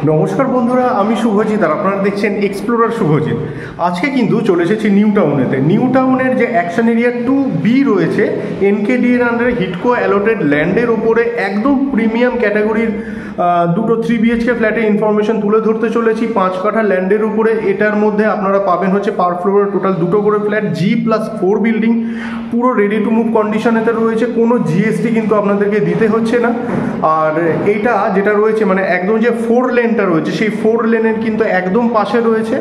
নমস্কার বন্ধুরা, আমি শুভজিৎ আর আপনারা দেখছেন এক্সপ্লোরার শুভজিৎ। আজকে কিন্তু চলে এসেছি নিউ টাউনেতে। নিউ টাউনের যে অ্যাকশন এরিয়া 2B রয়েছে এনকেডি এর আন্ডারে হিটকো অ্যালোটেড ল্যান্ডের ওপরে একদম প্রিমিয়াম ক্যাটাগরির দুটো 3 BHK ফ্ল্যাটের ইনফরমেশন তুলে ধরতে চলেছি। 5 কাঠা ল্যান্ডের উপরে এটার মধ্যে আপনারা পাবেন হচ্ছে পার ফ্লোরে টোটাল দুটো করে ফ্ল্যাট, G+4 বিল্ডিং, পুরো রেডি টু মুভ কন্ডিশনেতে রয়েছে, কোনো জিএসটি কিন্তু আপনাদেরকে দিতে হচ্ছে না। আর এইটা যেটা রয়েছে মানে একদম যে 4 লেনটা রয়েছে সেই 4 লেনের কিন্তু একদম পাশে রয়েছে।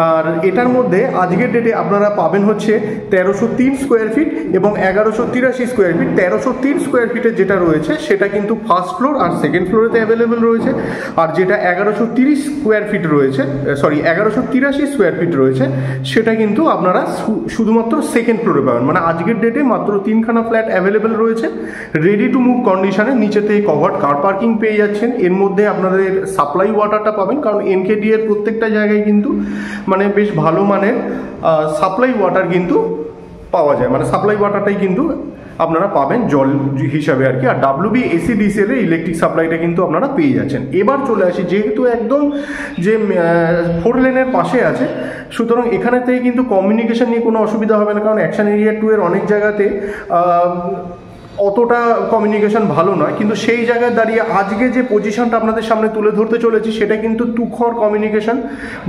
আর এটার মধ্যে আজকের ডেটে আপনারা পাবেন হচ্ছে 1303 স্কোয়ার ফিট এবং 1183 স্কোয়ার ফিট। 1303 স্কোয়ার ফিটের যেটা রয়েছে সেটা কিন্তু ফার্স্ট ফ্লোর আর সেকেন্ড ফ্লোরেতে অ্যাভেলেবেল রয়েছে। আর যেটা 1130 স্কোয়ার ফিট রয়েছে, 1183 স্কোয়ার ফিট রয়েছে, সেটা কিন্তু আপনারা শুধুমাত্র সেকেন্ড ফ্লোরে পাবেন। মানে আজকের ডেটে মাত্র 3খানা ফ্ল্যাট অ্যাভেলেবেল রয়েছে রেডি টু মুভ কন্ডিশনে। নিচেতে কভার্ড কার পার্কিং পেয়ে যাচ্ছেন। এর মধ্যে আপনাদের সাপ্লাই ওয়াটারটা পাবেন, কারণ এনকেডি এর প্রত্যেকটা জায়গায় কিন্তু মানে বেশ ভালো মানের সাপ্লাই ওয়াটার কিন্তু পাওয়া যায়। মানে সাপ্লাই ওয়াটারটাই কিন্তু আপনারা পাবেন জল হিসাবে আর কি। আর WBACDCL এর ইলেকট্রিক সাপ্লাইটা কিন্তু আপনারা পেয়ে যাচ্ছেন। এবার চলে আসি, যেহেতু একদম যে 4 লেনের পাশে আছে, সুতরাং এখানে থেকে কিন্তু কমিউনিকেশন নিয়ে কোনো অসুবিধা হবে না, কারণ অ্যাকশন এরিয়া 2 এর অনেক জায়গাতে অতটা কমিউনিকেশন ভালো নয়। কিন্তু সেই জায়গায় দাঁড়িয়ে আজকে যে পজিশনটা আপনাদের সামনে তুলে ধরতে চলেছি সেটা কিন্তু তুখর কমিউনিকেশন।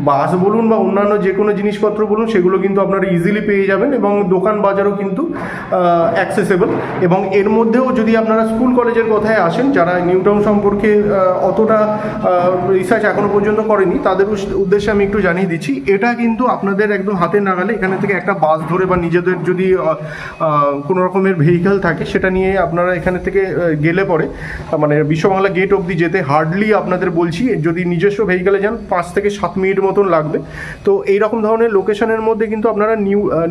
বাস বলুন বা অন্যান্য যে কোনো জিনিসপত্র বলুন, সেগুলো কিন্তু আপনারা ইজিলি পেয়ে যাবেন এবং দোকান বাজারও কিন্তু অ্যাক্সেসেবল। এবং এর মধ্যেও যদি আপনারা স্কুল কলেজের কথায় আসেন, যারা নিউ টাউন সম্পর্কে অতটা রিসার্চ এখনও পর্যন্ত করেনি, তাদের উদ্দেশ্যে আমি একটু জানিয়ে দিচ্ছি। এটা কিন্তু আপনাদের একদম হাতের নাগালে। এখানে থেকে একটা বাস ধরে বা নিজেদের যদি কোনো রকমের ভেহিক্যাল থাকে সেটা নিয়ে আপনারা এখানে থেকে গেলে পরে মানে বিশ্ববাংলা গেট অবধি যেতে হার্ডলি আপনাদের বলছি, যদি নিজস্ব ভেহিক্যালে যান 5 থেকে 7 মিনিট মতন লাগবে। তো এইরকম ধরনের লোকেশনের মধ্যে কিন্তু আপনারা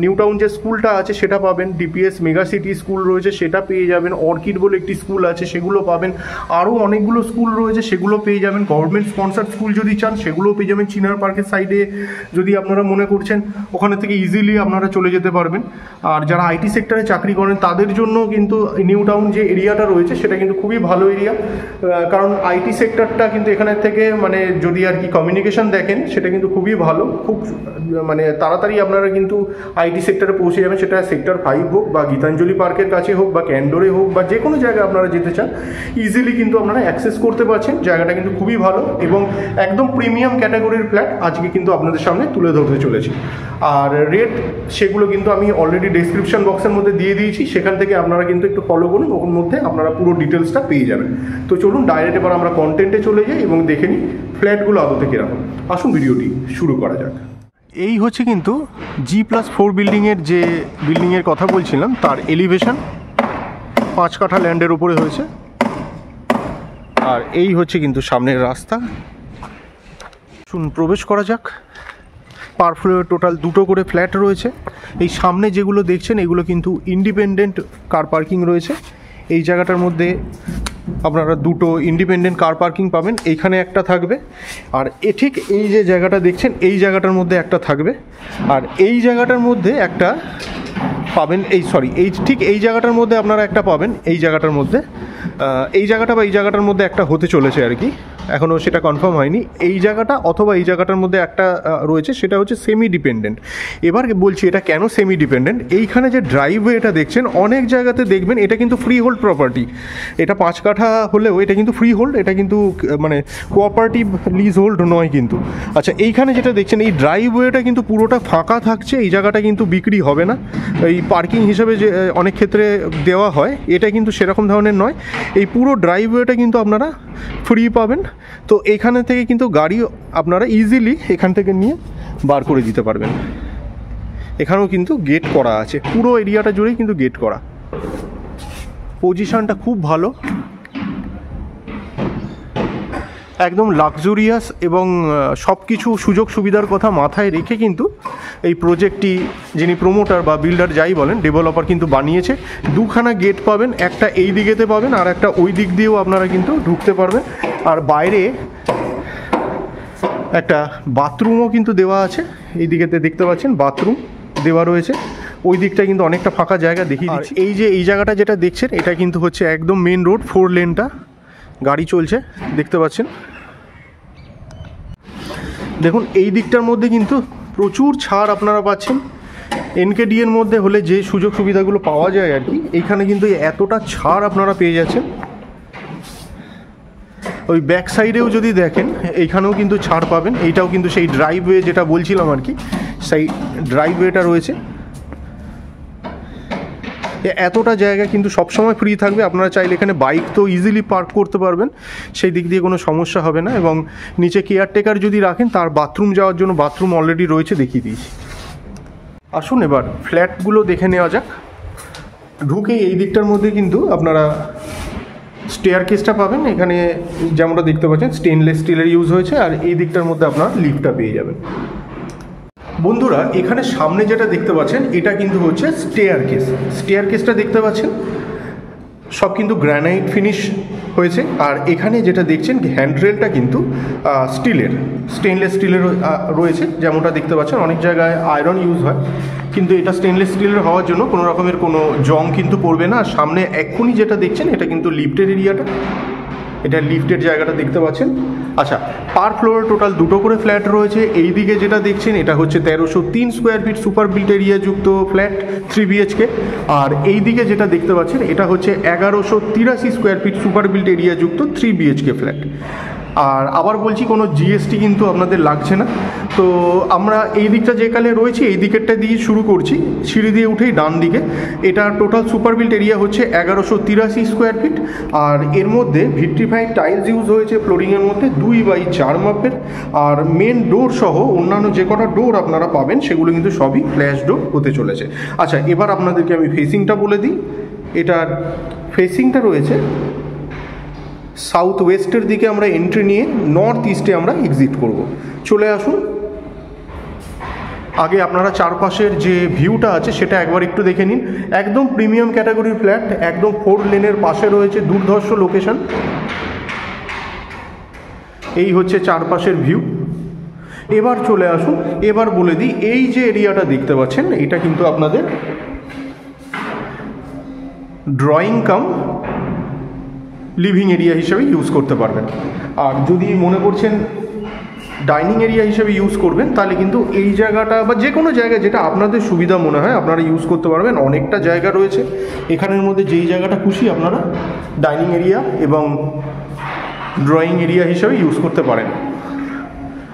নিউ টাউন যে স্কুলটা আছে সেটা পাবেন, DPS মেগা সিটি স্কুল রয়েছে সেটা পেয়ে যাবেন, অর্কিড বলে একটি স্কুল আছে সেগুলো পাবেন, আরও অনেকগুলো স্কুল রয়েছে সেগুলো পেয়ে যাবেন। গভর্নমেন্ট স্পন্সার্ড স্কুল যদি চান সেগুলোও পেয়ে যাবেন। চিনার পার্কের সাইডে যদি আপনারা মনে করছেন ওখানে থেকে ইজিলি আপনারা চলে যেতে পারবেন। আর যারা আইটি সেক্টরে চাকরি করেন তাদের জন্য কিন্তু নিউ টাউন যে এরিয়াটা রয়েছে সেটা কিন্তু খুবই ভালো এরিয়া, কারণ আইটি সেক্টরটা কিন্তু এখানের থেকে মানে যদি আর কি কমিউনিকেশন দেখেন সেটা কিন্তু খুবই ভালো। খুব মানে তাড়াতাড়ি আপনারা কিন্তু আইটি সেক্টরে পৌঁছে যাবেন, সেটা সেক্টর 5 হোক বা গীতাঞ্জলি পার্কের কাছে হোক বা ক্যান্ডোরে হোক বা যে কোনো জায়গায় আপনারা যেতে চান ইজিলি কিন্তু আপনারা অ্যাক্সেস করতে পারছেন। জায়গাটা কিন্তু খুবই ভালো এবং একদম প্রিমিয়াম ক্যাটাগরির ফ্ল্যাট আজকে কিন্তু আপনাদের সামনে তুলে ধরতে চলেছি। আর রেট সেগুলো কিন্তু আমি অলরেডি ডেসক্রিপশন বক্সের মধ্যে দিয়ে দিয়েছি, সেখান থেকে আপনারা কিন্তু একটু ফলো করুন, ওর মধ্যে আপনারা পুরো ডিটেলসটা পেয়ে যাবেন। তো চলুন ডাইরেক্ট এবার আমরা কন্টেন্টে চলে যাই এবং দেখে নিই ফ্ল্যাটগুলো আদতে কীরকম। আসুন ভিডিওটি শুরু করা যাক। এই হচ্ছে কিন্তু G+4 বিল্ডিংয়ের যে বিল্ডিংয়ের কথা বলছিলাম তার এলিভেশন 5 কাঠা ল্যান্ডের উপরে হয়েছে। আর এই হচ্ছে কিন্তু সামনের রাস্তা। শুন প্রবেশ করা যাক। পার ফ্লোরে টোটাল দুটো করে ফ্ল্যাট রয়েছে। এই সামনে যেগুলো দেখছেন এগুলো কিন্তু ইন্ডিপেন্ডেন্ট কার পার্কিং রয়েছে। এই জায়গাটার মধ্যে আপনারা দুটো ইন্ডিপেন্ডেন্ট কার পার্কিং পাবেন, এইখানে একটা থাকবে আর ঠিক এই যে জায়গাটা দেখছেন এই জায়গাটার মধ্যে একটা থাকবে, আর এই জায়গাটার মধ্যে একটা পাবেন। ঠিক এই জায়গাটার মধ্যে আপনারা একটা পাবেন। এই জায়গাটার মধ্যে এই জায়গাটার মধ্যে একটা হতে চলেছে আর কি, এখনও সেটা কনফার্ম হয়নি। এই জায়গাটা অথবা এই জায়গাটার মধ্যে একটা রয়েছে, সেটা হচ্ছে সেমি ডিপেন্ডেন্ট। এবার বলছি এটা কেন সেমি ডিপেন্ডেন্ট। এইখানে যে ড্রাইভওয়েটা দেখছেন অনেক জায়গাতে দেখবেন এটা কিন্তু ফ্রি হোল্ড প্রপার্টি। এটা 5 কাঠা হলেও এটা কিন্তু ফ্রি হোল্ড, এটা কিন্তু মানে কোঅপারেটিভ লিজ হোল্ড নয় কিন্তু। আচ্ছা, এইখানে যেটা দেখছেন এই ড্রাইভওয়েটা কিন্তু পুরোটা ফাঁকা থাকছে, এই জায়গাটা কিন্তু বিক্রি হবে না। এই পার্কিং হিসেবে যে অনেক ক্ষেত্রে দেওয়া হয় এটা কিন্তু সেরকম ধরনের নয়। এই পুরো ড্রাইভওয়েটা কিন্তু আপনারা ফ্রি পাবেন। তো এখানে থেকে কিন্তু গাড়ি আপনারা ইজিলি এখান থেকে নিয়ে বার করে দিতে পারবেন। এখানেও কিন্তু গেট করা আছে, পুরো এরিয়াটা জুড়েই কিন্তু গেট করা। পজিশনটা খুব ভালো, একদম লাক্সুরিয়াস এবং সব কিছু সুযোগ সুবিধার কথা মাথায় রেখে কিন্তু এই প্রজেক্টটি যিনি প্রমোটার বা বিল্ডার যাই বলেন, ডেভেলপার কিন্তু বানিয়েছে। 2খানা গেট পাবেন, একটা এই দিকেতে পাবেন আর একটা ওই দিক দিয়েও আপনারা কিন্তু ঢুকতে পারবেন। আর বাইরে একটা বাথরুমও কিন্তু দেওয়া আছে, এই দিকেতে দেখতে পাচ্ছেন বাথরুম দেওয়া রয়েছে। ওই দিকটা কিন্তু অনেকটা ফাঁকা জায়গা দেখিয়ে দিচ্ছি। এই যে এই জায়গাটা যেটা দেখছেন এটা কিন্তু হচ্ছে একদম মেন রোড, 4 লেনটা গাড়ি চলছে দেখতে পাচ্ছেন। দেখুন এই দিকটার মধ্যে কিন্তু প্রচুর ছাড় আপনারা পাচ্ছেন। এনকেডি এর মধ্যে হলে যে সুযোগ সুবিধাগুলো পাওয়া যায় আর কি, এইখানে কিন্তু এতটা ছাড় আপনারা পেয়ে যাচ্ছেন। ওই ব্যাক সাইডেও যদি দেখেন এইখানেও কিন্তু ছাড় পাবেন। এইটাও কিন্তু সেই ড্রাইভওয়ে যেটা বলছিলাম আর কি, সেই ড্রাইভওয়েটা রয়েছে। এতটা জায়গা কিন্তু সবসময় ফ্রি থাকবে। আপনারা চাইলে এখানে বাইক তো ইজিলি পার্ক করতে পারবেন, সেই দিক দিয়ে কোনো সমস্যা হবে না। এবং নিচে কেয়ারটেকার যদি রাখেন, তার বাথরুম যাওয়ার জন্য বাথরুম অলরেডি রয়েছে, দেখিয়ে দিয়েছি। আসুন এবার ফ্ল্যাটগুলো দেখে নেওয়া যাক। ঢুকে এই দিকটার মধ্যে কিন্তু আপনারা স্টেয়ার কেসটা পাবেন। এখানে যেমনটা দেখতে পাচ্ছেন স্টেনলেস স্টিলের ইউজ হয়েছে, আর এই দিকটার মধ্যে আপনারা লিফটটা পেয়ে যাবেন। বন্ধুরা এখানে সামনে যেটা দেখতে পাচ্ছেন এটা কিন্তু হচ্ছে স্টেয়ার কেস। স্টেয়ার কেসটা দেখতে পাচ্ছেন সব কিন্তু গ্রানাইট ফিনিশ হয়েছে। আর এখানে যেটা দেখছেন হ্যান্ডরেলটা কিন্তু স্টিলের, স্টেনলেস স্টিলের রয়েছে। যেমনটা দেখতে পাচ্ছেন অনেক জায়গায় আয়রন ইউজ হয়, কিন্তু এটা স্টেনলেস স্টিলের হওয়ার জন্য কোনো রকমের কোনো জং কিন্তু পড়বে না। আর সামনে এক্ষুনি যেটা দেখছেন এটা কিন্তু লিফটের এরিয়াটা, এটা লিফটের জায়গাটা দেখতে পাচ্ছেন। আচ্ছা, পার ফ্লোরে টোটাল দুটো করে ফ্ল্যাট রয়েছে। এই দিকে যেটা দেখছেন এটা হচ্ছে 1303 square feet super built area যুক্ত ফ্ল্যাট 3 BHK। আর এই দিকে যেটা দেখতে পাচ্ছেন এটা হচ্ছে 1183 square feet super built area যুক্ত 3 BHK ফ্ল্যাট। আর আবার বলছি কোনো জিএসটি কিন্তু আপনাদের লাগছে না। তো আমরা এই দিকটা যেখানে রয়েছি এই দিকেরটা দিয়ে শুরু করছি, সিঁড়ি দিয়ে উঠেই ডান দিকে। এটা টোটাল সুপার বিল্ট এরিয়া হচ্ছে 1183 স্কোয়ার ফিট। আর এর মধ্যে ভিট্রিফাইড টাইলস ইউজ হয়েছে ফ্লোরিংয়ের মধ্যে 2x4 মাপের। আর মেন ডোর সহ অন্যান্য যে কটা ডোর আপনারা পাবেন সেগুলো কিন্তু সবই ফ্ল্যাশ ডোর হতে চলেছে। আচ্ছা, এবার আপনাদেরকে আমি ফেসিংটা বলে দিই। এটার ফেসিংটা রয়েছে সাউথ ওয়েস্টের দিকে। আমরা এন্ট্রি নিয়ে নর্থ ইস্টে আমরা এক্সিট করব। চলে আসুন, আগে আপনারা চারপাশের যে ভিউটা আছে সেটা একবার একটু দেখে নিন। একদম প্রিমিয়াম ক্যাটাগরির ফ্ল্যাট, একদম 4 লেনের পাশে রয়েছে, দুর্ধর্ষ লোকেশন। এই হচ্ছে চারপাশের ভিউ। এবার চলে আসুন, এবার বলে দিই এই যে এরিয়াটা দেখতে পাচ্ছেন এটা কিন্তু আপনাদের ড্রয়িং কাম লিভিং এরিয়া হিসেবে ইউজ করতে পারবেন। আর যদি মনে করছেন ডাইনিং এরিয়া হিসেবে ইউজ করবেন তাহলে কিন্তু এই জায়গাটা বা যে কোনো জায়গা যেটা আপনাদের সুবিধা মনে হয় আপনারা ইউজ করতে পারবেন। অনেকটা জায়গা রয়েছে এখানের মধ্যে, যেই জায়গাটা খুশি আপনারা ডাইনিং এরিয়া এবং ড্রয়িং এরিয়া হিসেবে ইউজ করতে পারেন।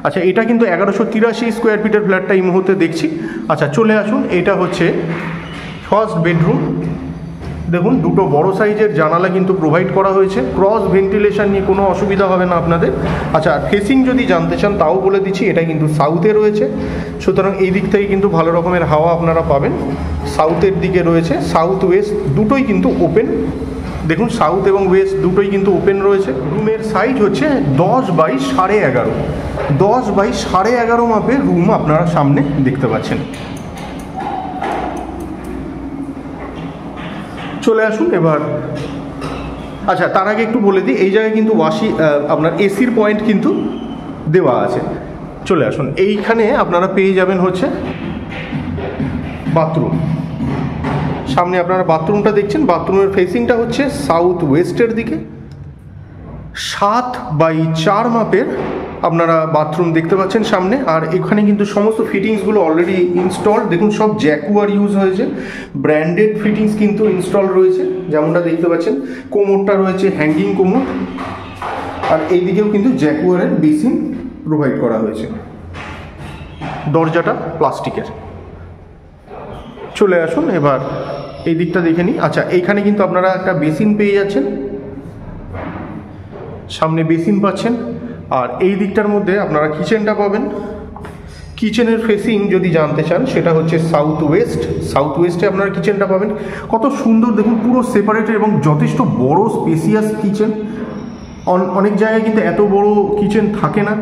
আচ্ছা, এটা কিন্তু 1183 স্কোয়ার ফিটের ফ্ল্যাটটা এই মুহূর্তে দেখছি। আচ্ছা, চলে আসুন, এটা হচ্ছে ফার্স্ট বেডরুম। দেখুন দুটো বড় সাইজের জানালা কিন্তু প্রোভাইড করা হয়েছে, ক্রস ভেন্টিলেশন নিয়ে কোনো অসুবিধা হবে না আপনাদের। আচ্ছা, ফেসিং যদি জানতে চান তাও বলে দিচ্ছি, এটা কিন্তু সাউথে রয়েছে, সুতরাং এই দিক থেকে কিন্তু ভালো রকমের হাওয়া আপনারা পাবেন। সাউথের দিকে রয়েছে, সাউথ ওয়েস্ট দুটোই কিন্তু ওপেন। দেখুন সাউথ এবং ওয়েস্ট দুটোই কিন্তু ওপেন রয়েছে। রুমের সাইজ হচ্ছে 10x11.5, 10x11.5 মাপের রুম আপনারা সামনে দেখতে পাচ্ছেন। চলে আসুন এবার। আচ্ছা, তার আগে একটু বলে দিই এই জায়গায় কিন্তু আপনার এসির পয়েন্ট কিন্তু দেওয়া আছে। চলে আসুন, এইখানে আপনারা পেয়ে যাবেন হচ্ছে বাথরুম। সামনে আপনারা বাথরুমটা দেখছেন, বাথরুমের ফেসিংটা হচ্ছে সাউথ ওয়েস্টের দিকে। 7x4 মাপের আপনারা বাথরুম দেখতে পাচ্ছেন সামনে। আর এখানে কিন্তু সমস্ত ফিটিংসগুলো অলরেডি ইনস্টল। দেখুন সব জ্যাকুয়ার ইউজ হয়েছে, ব্র্যান্ডেড ফিটিংস কিন্তু ইনস্টল রয়েছে। যেমনটা দেখতে পাচ্ছেন কোমরটা রয়েছে হ্যাঙ্গিং কোমর, আর এইদিকেও কিন্তু জ্যাকুয়ারের বেসিন প্রোভাইড করা হয়েছে। দরজাটা প্লাস্টিকের। চলে আসুন এবার এই দিকটা দেখে নিই। আচ্ছা, এইখানে কিন্তু আপনারা একটা বেসিন পেয়ে যাচ্ছেন, সামনে বেসিন পাচ্ছেন। আর এই দিকটার মধ্যে আপনারা কিচেনটা পাবেন। কিচেনের ফেসিং যদি জানতে চান সেটা হচ্ছে সাউথ ওয়েস্ট। সাউথ ওয়েস্টে আপনারা কিচেনটা পাবেন। কত সুন্দর দেখুন, পুরো সেপারেটেড এবং যথেষ্ট বড় স্পেসিয়াস কিচেন। অনেক জায়গায় কিন্তু এত বড় কিচেন থাকে না।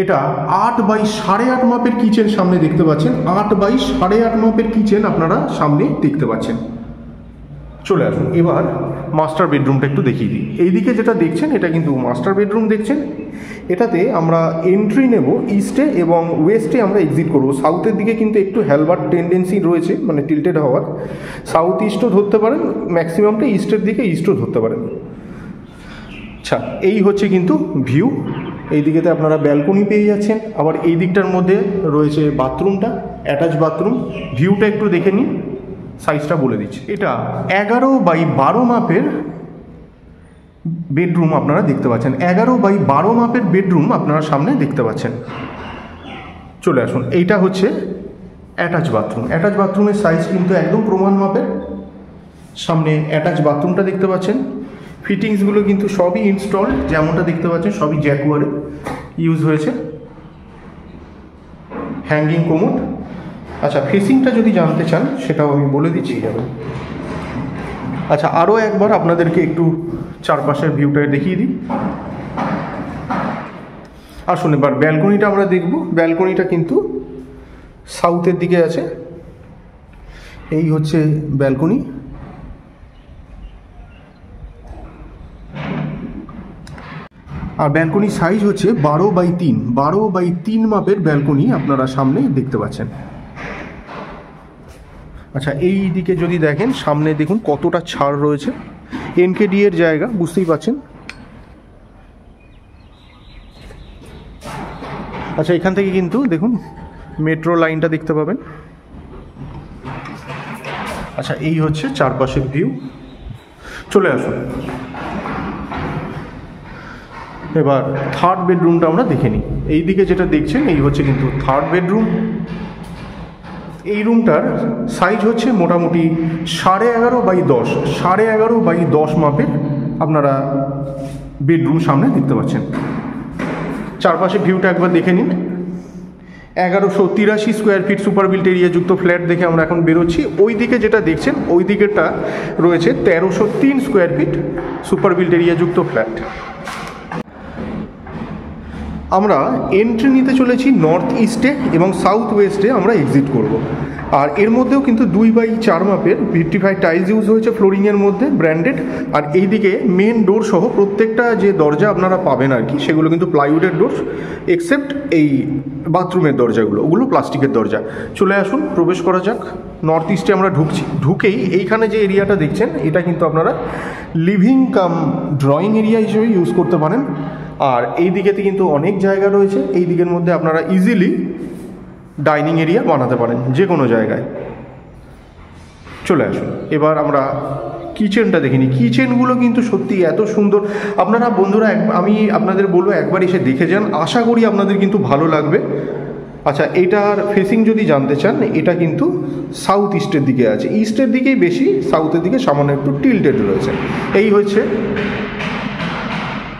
এটা 8x8.5 মাপের কিচেন সামনে দেখতে পাচ্ছেন। 8x8.5 মাপের কিচেন আপনারা সামনে দেখতে পাচ্ছেন। চলে আসুন এবার মাস্টার বেডরুমটা একটু দেখিয়ে দিই। এইদিকে যেটা দেখছেন এটা কিন্তু মাস্টার বেডরুম দেখছেন। এটাতে আমরা এন্ট্রি নেব ইস্টে এবং ওয়েস্টে আমরা এক্সিট করব। সাউথের দিকে কিন্তু একটু হেলবার্ট টেন্ডেন্সি রয়েছে, মানে টিল্টেড হওয়ার। সাউথ ইস্টও ধরতে পারেন, ম্যাক্সিমামটা ইস্টের দিকে ইস্টও ধরতে পারেন। আচ্ছা, এই হচ্ছে কিন্তু ভিউ এই দিকেতে আপনারা ব্যালকনি পেয়ে যাচ্ছেন। আবার এই দিকটার মধ্যে রয়েছে বাথরুমটা, অ্যাটাচ বাথরুম। ভিউটা একটু দেখে নিন, সাইজটা বলে দিচ্ছি। এটা 11x12 মাপের বেডরুম আপনারা দেখতে পাচ্ছেন। 11x12 মাপের বেডরুম আপনারা সামনে দেখতে পাচ্ছেন। চলে আসুন, এইটা হচ্ছে অ্যাটাচ বাথরুম। অ্যাটাচ বাথরুমের সাইজ কিন্তু একদম প্রমাণ মাপের। সামনে অ্যাটাচ বাথরুমটা দেখতে পাচ্ছেন। ফিটিংসগুলো কিন্তু সবই ইনস্টলড, যেমনটা দেখতে পাচ্ছেন সবই জ্যাকুয়ারে ইউজ হয়েছে। Hanging commode. আচ্ছা, ফেসিংটা যদি জানতে চান সেটাও আমি বলে দিচ্ছি যাবে। আচ্ছা, আরও একবার আপনাদেরকে একটু চারপাশের ভিউটা দেখিয়ে দিই। আসুন এবার ব্যালকনিটা আমরা দেখব। ব্যালকনিটা কিন্তু সাউথের দিকে আছে। এই হচ্ছে ব্যালকনি। আর ব্যালকনির সাইজ হচ্ছে 12x3। 12x3 মাপের ব্যালকনি আপনারা সামনে দেখতে পাচ্ছেন। আচ্ছা, এই দিকে যদি দেখেন, সামনে দেখুন কতটা ছাড় রয়েছে। এনকেডি এর জায়গা, বুঝতেই পাচ্ছেন। আচ্ছা, এখান থেকে কিন্তু দেখুন মেট্রো লাইনটা দেখতে পাবেন। আচ্ছা, এই হচ্ছে চারপাশের ভিউ। চলে আসুন এবার থার্ড বেডরুমটা আমরা দেখে নিই। এই দিকে যেটা দেখছেন এই হচ্ছে কিন্তু থার্ড বেডরুম। এই রুমটার সাইজ হচ্ছে মোটামুটি 11.5x10, 11.5x10 মাপের আপনারা বেডরুম সামনে দেখতে পাচ্ছেন। চারপাশে ভিউটা একবার দেখে নিন। 1183 স্কোয়ার ফিট সুপার বিল্ট এরিয়াযুক্ত ফ্ল্যাট দেখে আমরা এখন বেরোচ্ছি। ওই দিকে যেটা দেখছেন ওই দিকেটা রয়েছে 1303 স্কোয়ার ফিট সুপার বিল্ট এরিয়াযুক্ত ফ্ল্যাট। আমরা এন্ট্রি নিতে চলেছি নর্থ ইস্টে এবং সাউথ ওয়েস্টে আমরা এক্সিট করব। আর এর মধ্যেও কিন্তু 2x4 মাপের ভিট্রিফাইড টাইলস ইউজ হয়েছে ফ্লোরিংয়ের মধ্যে, ব্র্যান্ডেড। আর এইদিকে মেন ডোর সহ প্রত্যেকটা যে দরজা আপনারা পাবেন আর কি, সেগুলো কিন্তু প্লাইউডের ডোর, এক্সেপ্ট এই বাথরুমের দরজাগুলো, ওগুলো প্লাস্টিকের দরজা। চলে আসুন, প্রবেশ করা যাক। নর্থ ইস্টে আমরা ঢুকছি। ঢুকেই এইখানে যে এরিয়াটা দেখছেন এটা কিন্তু আপনারা লিভিং কাম ড্রয়িং এরিয়া হিসেবে ইউজ করতে পারেন। আর এই দিকেতে কিন্তু অনেক জায়গা রয়েছে। এই দিকের মধ্যে আপনারা ইজিলি ডাইনিং এরিয়া বানাতে পারেন যে কোনো জায়গায়। চলে আসুন এবার আমরা কিচেনটা দেখে নিই। কিচেনগুলো কিন্তু সত্যি এত সুন্দর। আপনারা বন্ধুরা, আমি আপনাদের বলবো একবার এসে দেখে যান, আশা করি আপনাদের কিন্তু ভালো লাগবে। আচ্ছা, এটার ফেসিং যদি জানতে চান, এটা কিন্তু সাউথ ইস্টের দিকে আছে। ইস্টের দিকেই বেশি, সাউথের দিকে সামান্য একটু টিল্টেড রয়েছে। এই হচ্ছে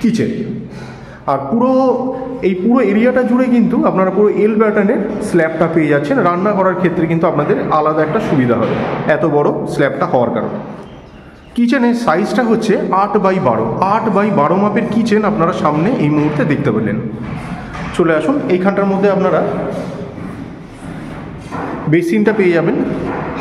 কিচেন। আর এই পুরো এরিয়াটা জুড়ে কিন্তু আপনারা পুরো এল প্যাটার্নের স্ল্যাবটা পেয়ে যাচ্ছেন। রান্না করার ক্ষেত্রে কিন্তু আপনাদের আলাদা একটা সুবিধা হবে এত বড় স্ল্যাবটা হওয়ার কারণে। কিচেনের সাইজটা হচ্ছে 8x12। 8x12 মাপের কিচেন আপনারা সামনে এই মুহূর্তে দেখতে পেলেন। চলে আসুন, এইখানটার মধ্যে আপনারা বেসিনটা পেয়ে যাবেন।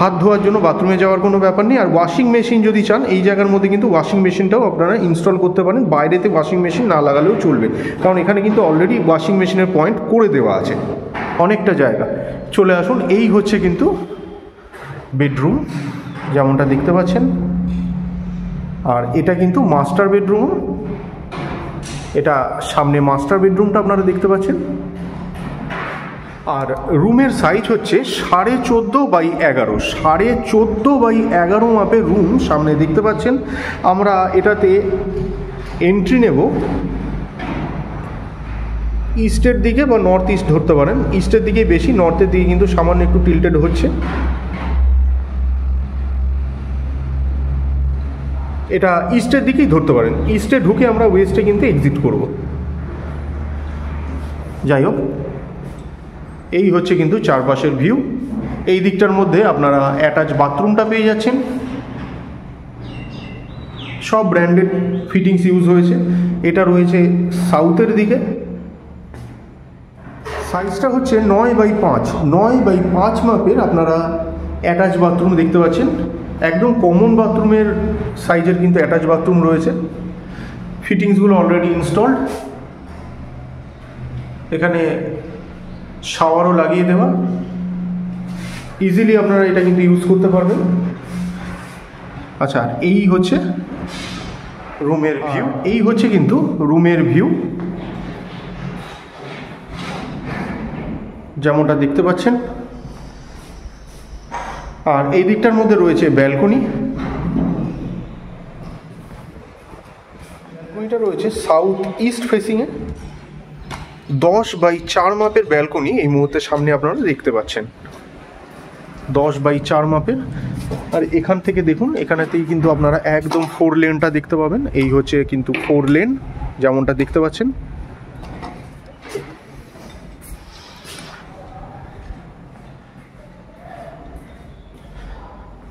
হাত ধোয়ার জন্য বাথরুমে যাওয়ার কোনো ব্যাপার নেই। আর ওয়াশিং মেশিন যদি চান, এই জায়গার মধ্যে কিন্তু ওয়াশিং মেশিনটাও আপনারা ইনস্টল করতে পারেন। বাইরেতে ওয়াশিং মেশিন না লাগালেও চলবে, কারণ এখানে কিন্তু অলরেডি ওয়াশিং মেশিনের পয়েন্ট করে দেওয়া আছে অনেকটা জায়গা। চলে আসুন, এই হচ্ছে কিন্তু বেডরুম যেমনটা দেখতে পাচ্ছেন। আর এটা কিন্তু মাস্টার বেডরুম। এটা সামনে মাস্টার বেডরুমটা আপনারা দেখতে পাচ্ছেন। আর রুমের সাইজ হচ্ছে 14.5x11, 14.5x11 মাপের রুম সামনে দেখতে পাচ্ছেন। আমরা এটাতে এন্ট্রি নেব ইস্টের দিকে বা নর্থ ইস্ট ধরতে পারেন। ইস্টের দিকে বেশি, নর্থের দিকে কিন্তু সামান্য একটু টিল্টেড হচ্ছে। এটা ইস্টের দিকেই ধরতে পারেন। ইস্টে ঢুকে আমরা ওয়েস্টে কিন্তু এক্সিট করব। যাই হোক, এই হচ্ছে কিন্তু চারপাশের ভিউ। এই দিকটার মধ্যে আপনারা অ্যাটাচ বাথরুমটা পেয়ে যাচ্ছেন। সব ব্র্যান্ডেড ফিটিংস ইউজ হয়েছে। এটা রয়েছে সাউথের দিকে। সাইজটা হচ্ছে 9x5। 9x5 মাপের আপনারা অ্যাটাচ বাথরুম দেখতে পাচ্ছেন। একদম কমন বাথরুমের সাইজের কিন্তু অ্যাটাচ বাথরুম রয়েছে। ফিটিংসগুলো অলরেডি ইনস্টলড। এখানে শাওয়ারও লাগিয়ে দেওয়া। ইজিলি আপনারা এটা কিন্তু ইউজ করতে পারবেন। আচ্ছা, এই হচ্ছে রুমের ভিউ। এই হচ্ছে কিন্তু রুমের ভিউ। যেমনটা দেখতে পাচ্ছেন। আর এই দিকটার মধ্যে রয়েছে ব্যালকনি। ব্যালকনিটা রয়েছে সাউথ ইস্ট ফেসিংয়ে, 10x4 মাপের ব্যালকনি এই মুহূর্তে সামনে আপনারা দেখতে পাচ্ছেন, 10x4 মাপের। আর এখান থেকে দেখুন, এখানেতেই কিন্তু আপনারা একদম 4 লেনটা দেখতে পাবেন। এই হচ্ছে কিন্তু 4 লেন যেমনটা দেখতে পাচ্ছেন।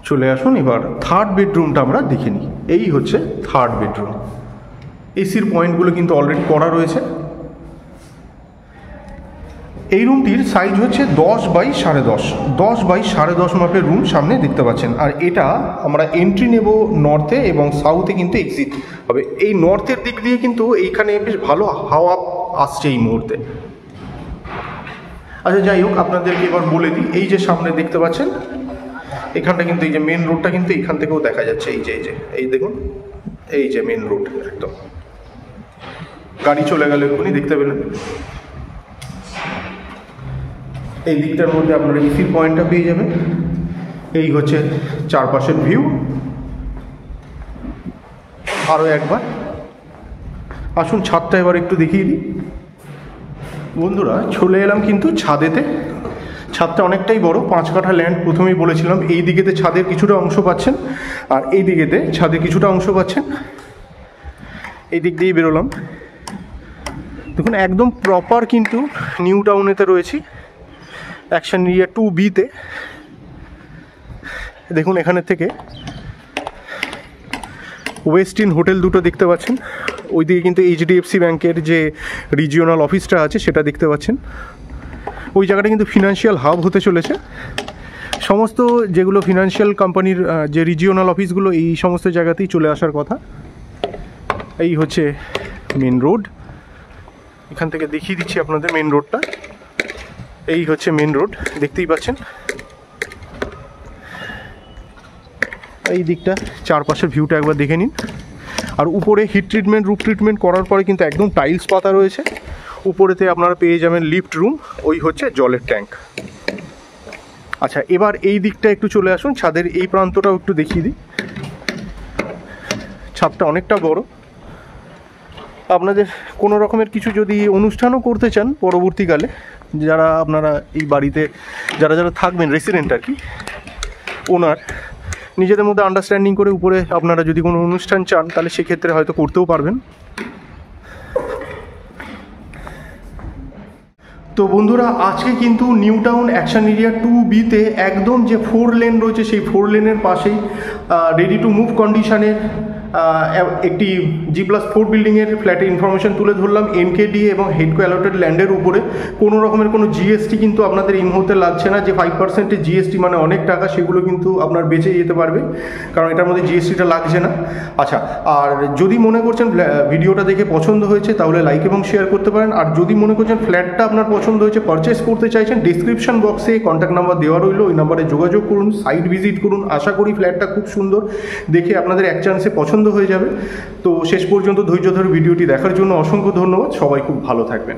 চলে আসুন এবার থার্ড বেডরুমটা আমরা দেখে নিই। এই হচ্ছে থার্ড বেডরুম। এসির পয়েন্টগুলো কিন্তু অলরেডি করা রয়েছে। এই রুমটির সাইজ হচ্ছে 10x10.5, 10x10.5 মাপের রুম সামনে দেখতে পাচ্ছেন। আর এটা আমরা এন্ট্রি নেব নর্থে এবং সাউথে কিন্তু এক্সিট হবে। এই নর্থের দিক দিয়ে কিন্তু এইখানে বেশ ভালো হাওয়া আসছে এই মুহূর্তে। আচ্ছা যাই হোক, আপনাদেরকে এবার বলে দিই, এই যে সামনে দেখতে পাচ্ছেন এখানটা কিন্তু এই যে মেন রোডটা কিন্তু এখান থেকেও দেখা যাচ্ছে। এই দেখুন, এই যে মেন রোড, একদম গাড়ি চলে গেলে এক্ষুনি দেখতে পেলেন। এই দিকটার মধ্যে আপনারা এসির পয়েন্টটা পেয়ে যাবেন। এই হচ্ছে চারপাশের ভিউ। আরও একবার আসুন ছাদটা এবার একটু দেখিয়ে দিই। বন্ধুরা চলে এলাম কিন্তু ছাদেতে। ছাদটা অনেকটাই বড়, 5 কাঠা ল্যান্ড। প্রথমেই বলেছিলাম এই দিকেতে ছাদের কিছুটা অংশ পাচ্ছেন, আর এই দিকেতে ছাদের কিছুটা অংশ পাচ্ছেন। এই দিক দিয়েই বেরোলাম। দেখুন একদম প্রপার কিন্তু নিউ টাউনেতে রয়েছি, অ্যাকশন এরিয়া 2B-তে। দেখুন এখানের থেকে ওয়েস্টিন হোটেল দুটো দেখতে পাচ্ছেন। ওইদিকে কিন্তু HDFC ব্যাংকের যে রিজিওনাল অফিসটা আছে সেটা দেখতে পাচ্ছেন। ওই জায়গাটা কিন্তু ফিনান্সিয়াল হাব হতে চলেছে। সমস্ত যেগুলো ফিনান্সিয়াল কোম্পানির যে রিজিওনাল অফিসগুলো এই সমস্ত জায়গাতেই চলে আসার কথা। এই হচ্ছে মেন রোড। এখান থেকে দেখিয়ে দিচ্ছি আপনাদের মেন রোডটা। এই হচ্ছে মেন রোড, দেখতেই পাচ্ছেন। এই দিকটা চারপাশের ভিউটা একবার দেখে নিন। আর উপরে হিট ট্রিটমেন্ট, রুফ ট্রিটমেন্ট করার পরে কিন্তু একদম টাইলস পাতা রয়েছে। উপরেতে আপনারা পেয়ে যাবেন লিফট রুম, ওই হচ্ছে জলের ট্যাঙ্ক। আচ্ছা এবার এই দিকটা একটু চলে আসুন, ছাদের এই প্রান্তটাও একটু দেখিয়ে দিই। ছাদটা অনেকটা বড়। আপনাদের কোনো রকমের কিছু যদি অনুষ্ঠানও করতে চান পরবর্তীকালে, যারা আপনারা এই বাড়িতে যারা থাকবেন রেসিডেন্ট আর কি, ওনার নিজেদের মধ্যে আন্ডারস্ট্যান্ডিং করে উপরে আপনারা যদি কোনো অনুষ্ঠান চান তাহলে সেক্ষেত্রে হয়তো করতেও পারবেন। তো বন্ধুরা আজকে কিন্তু নিউ টাউন অ্যাকশন এরিয়া 2B-তে একদম যে 4 লেন রয়েছে সেই 4 লেনের পাশেই রেডি টু মুভ কন্ডিশনের একটি G+4 বিল্ডিংয়ের ফ্ল্যাটের ইনফরমেশন তুলে ধরলাম। NKDA এবং হেডকো অ্যালটেড ল্যান্ডের উপরে কোনো রকমের কোনো GST কিন্তু আপনাদের এই মুহূর্তে লাগছে না। যে 5% GST মানে অনেক টাকা, সেগুলো কিন্তু আপনার বেঁচে যেতে পারবে, কারণ এটার মধ্যে GSTটা লাগছে না। আচ্ছা, আর যদি মনে করছেন ভিডিওটা দেখে পছন্দ হয়েছে তাহলে লাইক এবং শেয়ার করতে পারেন। আর যদি মনে করছেন ফ্ল্যাটটা আপনার পছন্দ হয়েছে, পারচেস করতে চাইছেন, ডিসক্রিপশন বক্সে কন্ট্যাক্ট নাম্বার দেওয়া রইল, ওই নাম্বারে যোগাযোগ করুন, সাইট ভিজিট করুন। আশা করি ফ্ল্যাটটা খুব সুন্দর, দেখে আপনাদের এক চান্সে পছন্দ হয়ে যাবে। তো শেষ পর্যন্ত ধৈর্য ধরে ভিডিওটি দেখার জন্য অসংখ্য ধন্যবাদ। সবাই খুব ভালো থাকবেন।